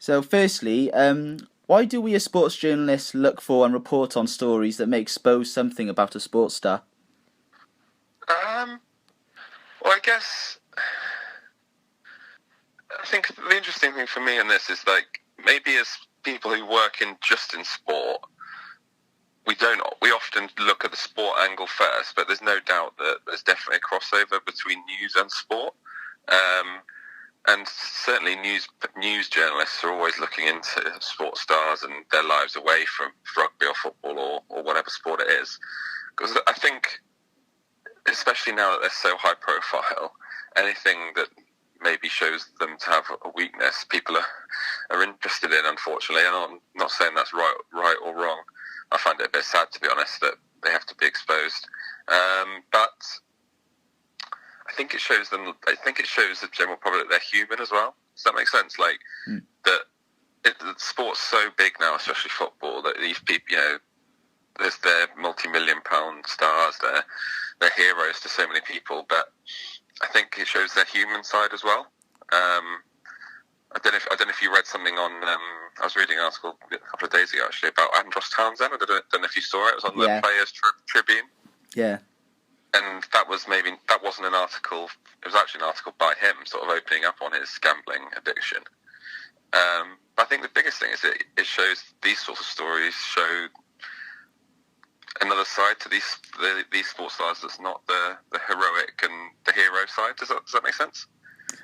So, firstly, why do we as sports journalists look for and report on stories that may expose something about a sports star? Um, well, I think the interesting thing for me in this is like maybe as people who work in just in sport, we often look at the sport angle first, but there's no doubt that there's definitely a crossover between news and sport. Um, and certainly news journalists are always looking into sports stars and their lives away from rugby or football or whatever sport it is. Because I think, especially now that they're so high profile, anything that maybe shows them to have a weakness, people are interested in, unfortunately. And I'm not saying that's right or wrong. I find it a bit sad, to be honest, that they have to be exposed. But I think it shows them. I think it shows the general public that they're human as well. Does that make sense? Like that, sport's so big now, especially football, that these people, their multi-million-pound stars, they're heroes to so many people. But I think it shows their human side as well. I don't know if you read something on. I was reading an article a couple of days ago actually about Andros Townsend. I don't know if you saw it. It was on the Players Tribune. Yeah. And that wasn't an article. It was actually an article by him, sort of opening up on his gambling addiction. But I think the biggest thing is it shows these sorts of stories show another side to these sports stars that's not the heroic and the hero side. Does that make sense?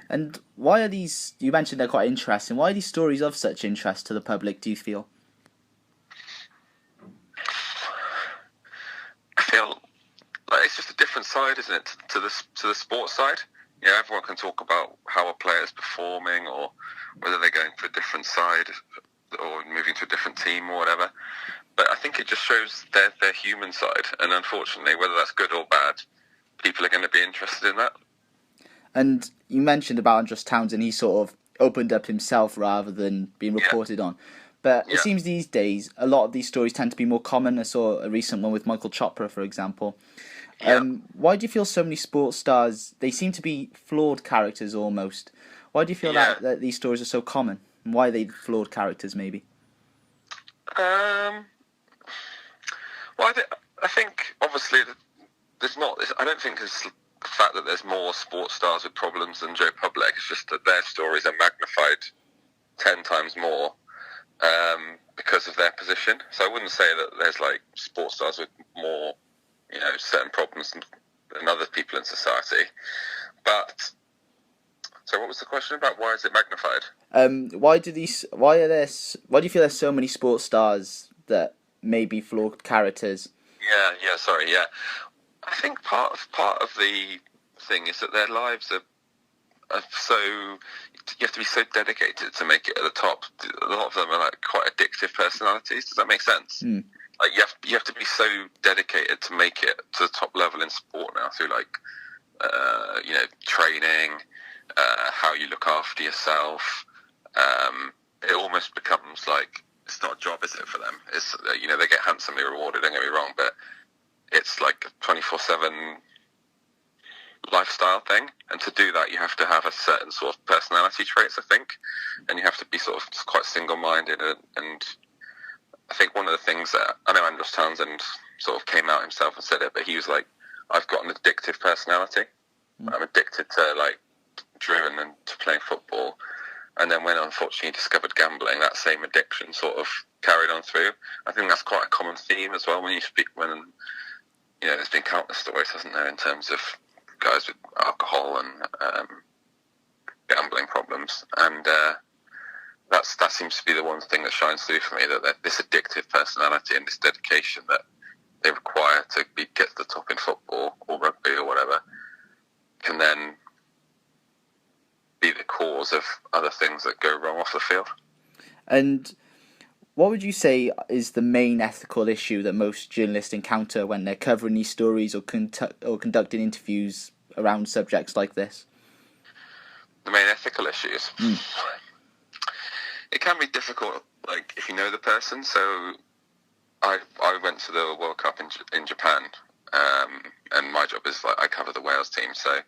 And why are these? You mentioned they're quite interesting. Why are these stories of such interest to the public? Do you feel? I feel like it's just a different side, isn't it, to the sports side? Everyone can talk about how a player is performing or whether they're going to a different side or moving to a different team or whatever. But I think it just shows their human side. And unfortunately, whether that's good or bad, people are going to be interested in that. And you mentioned about Andros Townsend. He sort of opened up himself rather than being reported on. But it seems these days a lot of these stories tend to be more common. I saw a recent one with Michael Chopra, for example. Why do you feel so many sports stars, they seem to be flawed characters almost? Why do you feel that these stories are so common? And why are they flawed characters, maybe? Well, I think obviously there's not. I don't think it's the fact that there's more sports stars with problems than Joe Public. It's just that their stories are magnified 10 times more because of their position. So I wouldn't say that there's like sports stars with more, certain problems than other people in society. But so, what was the question about? Why is it magnified? Why do you feel there's so many sports stars that may be flawed characters? Yeah. I think part of the thing is that their lives are so. You have to be so dedicated to make it at the top. A lot of them are like quite addictive personalities. Does that make sense? Like you have to be so dedicated to make it to the top level in sport now through like training, how you look after yourself. It almost becomes like it's not a job, is it, for them? It's they get handsomely rewarded. Don't get me wrong, but it's like a 24/7 lifestyle thing, and to do that, you have to have a certain sort of personality traits, I think, and you have to be sort of quite single-minded. And I think one of the things that I know Andros Townsend sort of came out himself and said it, but he was like, "I've got an addictive personality. I'm addicted to like driven and to playing football." And then when unfortunately he discovered gambling, that same addiction sort of carried on through. I think that's quite a common theme as well when there's been countless stories, hasn't there, in terms of guys with alcohol and gambling problems. And that seems to be the one thing that shines through for me, that this addictive personality and this dedication that they require to get to the top in football or rugby or whatever can then be the cause of other things that go wrong off the field. And what would you say is the main ethical issue that most journalists encounter when they're covering these stories or conducting interviews around subjects like this? The main ethical issues? It can be difficult, like, if you know the person. So I went to the World Cup in Japan, and my job is, like, I cover the Wales team. So,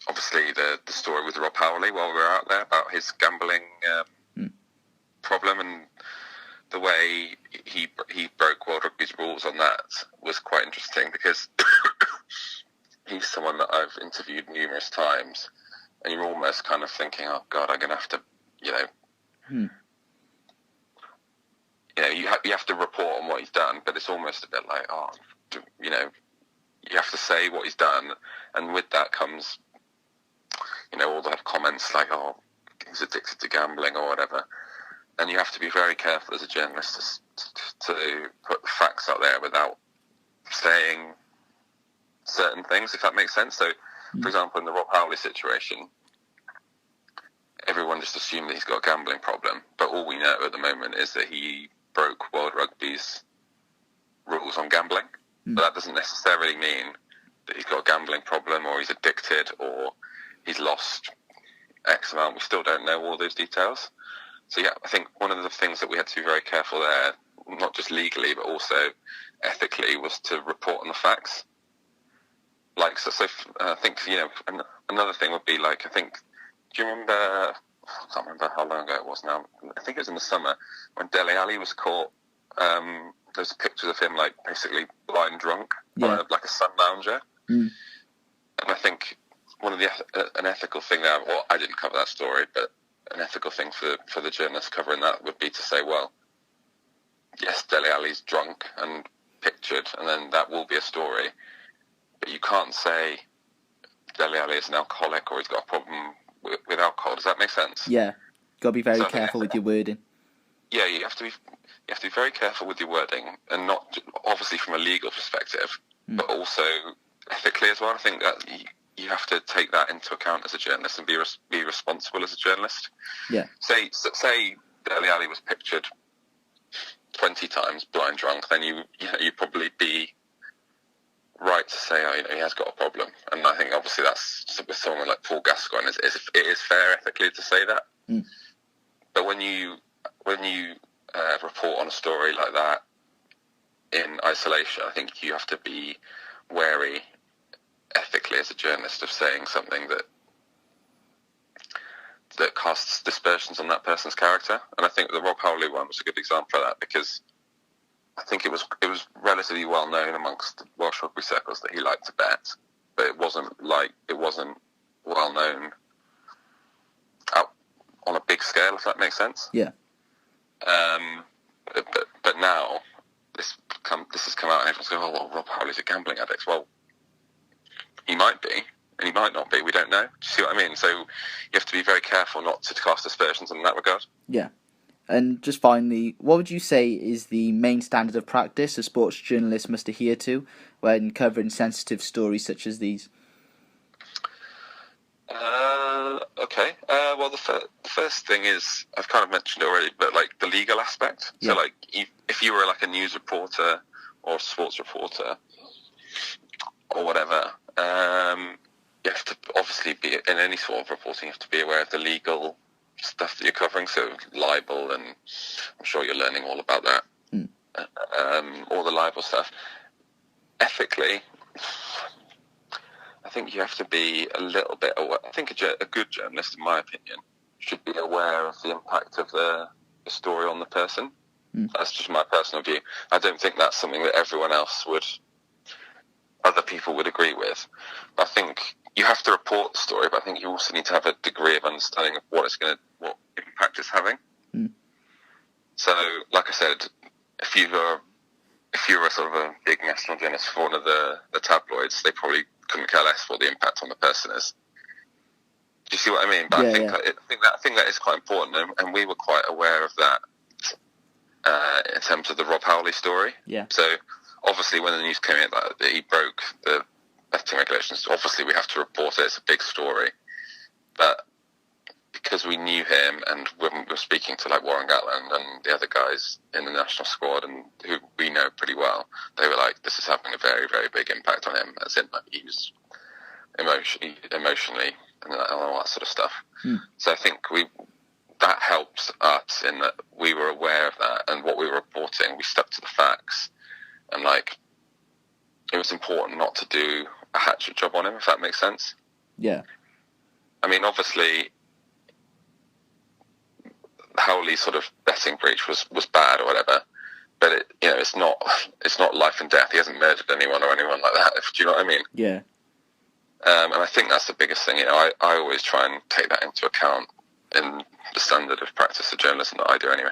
obviously the story with Rob Howley while we were out there about his gambling problem, and the way he broke World Rugby's rules on that was quite interesting, because he's someone that I've interviewed numerous times, and you're almost kind of thinking, oh God, I'm going to have to, you have to report on what he's done, but it's almost a bit like, you have to say what he's done, and with that comes, all the comments like, oh, he's addicted to gambling or whatever, and you have to be very careful as a journalist to put the facts out there without saying certain things, if that makes sense. So, for example, in the Rob Howley situation, everyone just assumed that he's got a gambling problem, but all we know at the moment is that he broke World Rugby's rules on gambling. But that doesn't necessarily mean that he's got a gambling problem, or he's addicted, or he's lost X amount. We still don't know all those details. So yeah, I think one of the things that we had to be very careful there, not just legally but also ethically, was to report on the facts. Like, so I think, another thing would be like, do you remember, I can't remember how long ago it was now, I think it was in the summer, when Dele Alli was caught, there's pictures of him, like, basically blind drunk, on a sun lounger. And I think an ethical thing there, well, I didn't cover that story, but an ethical thing for the journalists covering that would be to say, well, yes, Dele Alli's drunk and pictured, and then that will be a story, but you can't say Dele Alli is an alcoholic or he's got a problem with alcohol. Does that make sense? Yeah, got to be very careful with your wording. Yeah, you have to be very careful with your wording, and not obviously from a legal perspective, but also ethically as well. I think that you have to take that into account as a journalist and be responsible as a journalist. Yeah. Say Dele Alli was pictured 20 times blind drunk, then you'd probably be right to say, he has got a problem. And I think obviously that's, with someone like Paul Gascoigne, it is fair ethically to say that. But when you report on a story like that in isolation, I think you have to be wary ethically as a journalist of saying something that casts dispersions on that person's character. And I think the Rob Howley one was a good example of that, because I think it was relatively well known amongst Welsh rugby circles that he liked to bet, but it wasn't well known out on a big scale, if that makes sense. Yeah. But now this has come out, and everyone's going, oh, well, Rob Howley's a gambling addict. Well, he might be, and he might not be. We don't know. Do you see what I mean? So you have to be very careful not to cast aspersions in that regard. Yeah. And just finally, what would you say is the main standard of practice a sports journalist must adhere to when covering sensitive stories such as these? Okay. Well, the first thing is, I've kind of mentioned already, but like the legal aspect. Yeah. So like if you were like a news reporter or a sports reporter or whatever, you have to obviously be, in any sort of reporting, you have to be aware of the legal stuff that you're covering, so libel, and I'm sure you're learning all about that. All the libel stuff. Ethically, I think you have to be a little bit aware. I think a good journalist, in my opinion, should be aware of the impact of the story on the person. That's just my personal view. I don't think that's something that other people would agree with. I think you have to report the story, but I think you also need to have a degree of understanding of what impact it's having. So, like I said, if you were a sort of a big national journalist for one of the tabloids, they probably couldn't care less what the impact on the person is. Do you see what I mean? But I think that is quite important, and we were quite aware of that in terms of the Rob Howley story. Yeah. So obviously, when the news came in that he broke the betting regulations, obviously we have to report it. It's a big story, but because we knew him, and when we were speaking to like Warren Gatland and the other guys in the national squad, and who we know pretty well, they were like, "This is having a very, very big impact on him." As in, like, he was emotionally and all that sort of stuff. So I think that helped us in that we were aware of that, and what we were reporting, we stuck to the facts, and like it was important not to do a hatchet job on him, if that makes sense. Yeah. I mean, obviously, Howley sort of betting breach was bad or whatever, but it's not life and death. He hasn't murdered anyone or anyone like that. Do you know what I mean? Yeah. And I think that's the biggest thing. I always try and take that into account in the standard of practice of journalism that I do anyway.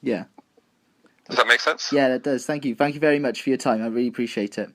Yeah. Does that make sense? Yeah, that does. Thank you. Thank you very much for your time. I really appreciate it.